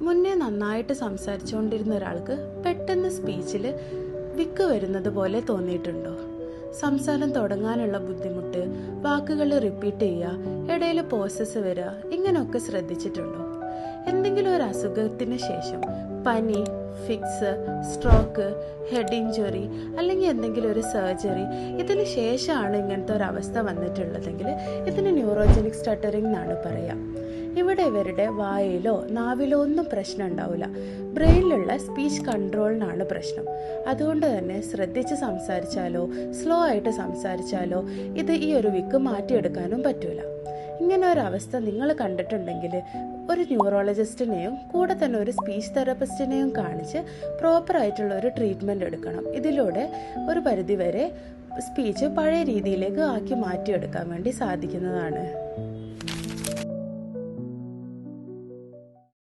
മുന്നേ നന്നായിട്ട് സംസാരിച്ചുകൊണ്ടിരുന്ന ഒരാൾക്ക് പെട്ടെന്ന് സ്പീച്ചിൽ വിക്ക് വരുന്നത് പോലെ തോന്നിയിട്ടുണ്ടോ? സംസാരം തുടങ്ങാനുള്ള ബുദ്ധിമുട്ട്, വാക്കുകൾ റിപ്പീറ്റ് ചെയ്യുക, ഇടയിൽ പോസസ് വരിക, ഇങ്ങനെയൊക്കെ ശ്രദ്ധിച്ചിട്ടുണ്ടോ? എന്തെങ്കിലും ഒരു അസുഖത്തിന് ശേഷം പനി, ഫിക്സ്, സ്ട്രോക്ക്, ഹെഡ് ഇഞ്ചുറി അല്ലെങ്കിൽ എന്തെങ്കിലും ഒരു സർജറി, ഇതിന് ശേഷമാണ് ഇങ്ങനത്തെ ഒരു അവസ്ഥ വന്നിട്ടുള്ളതെങ്കിൽ ഇതിന് ന്യൂറോജനിക് സ്റ്റട്ടറിംഗ് എന്നാണ് പറയുക. ഇവിടെ ഇവരുടെ വായിലോ നാവിലോ ഒന്നും പ്രശ്നം ഉണ്ടാവില്ല, ബ്രെയിനിലുള്ള സ്പീച്ച് കൺട്രോളിനാണ് പ്രശ്നം. അതുകൊണ്ട് തന്നെ ശ്രദ്ധിച്ച് സംസാരിച്ചാലോ സ്ലോ ആയിട്ട് സംസാരിച്ചാലോ ഈ ഒരു വിക്ക് മാറ്റിയെടുക്കാനും പറ്റൂല. ഇങ്ങനെ ഒരു അവസ്ഥ നിങ്ങൾ കണ്ടിട്ടുണ്ടെങ്കിൽ ഒരു ന്യൂറോളജിസ്റ്റിനെയും കൂടെ തന്നെ ഒരു സ്പീച്ച് തെറാപ്പിസ്റ്റിനെയും കാണിച്ച് പ്രോപ്പറായിട്ടുള്ള ഒരു ട്രീറ്റ്മെൻറ്റ് എടുക്കണം. ഇതിലൂടെ ഒരു പരിധിവരെ സ്പീച്ച് പഴയ രീതിയിലേക്ക് ആക്കി മാറ്റിയെടുക്കാൻ വേണ്ടി സാധിക്കുന്നതാണ്.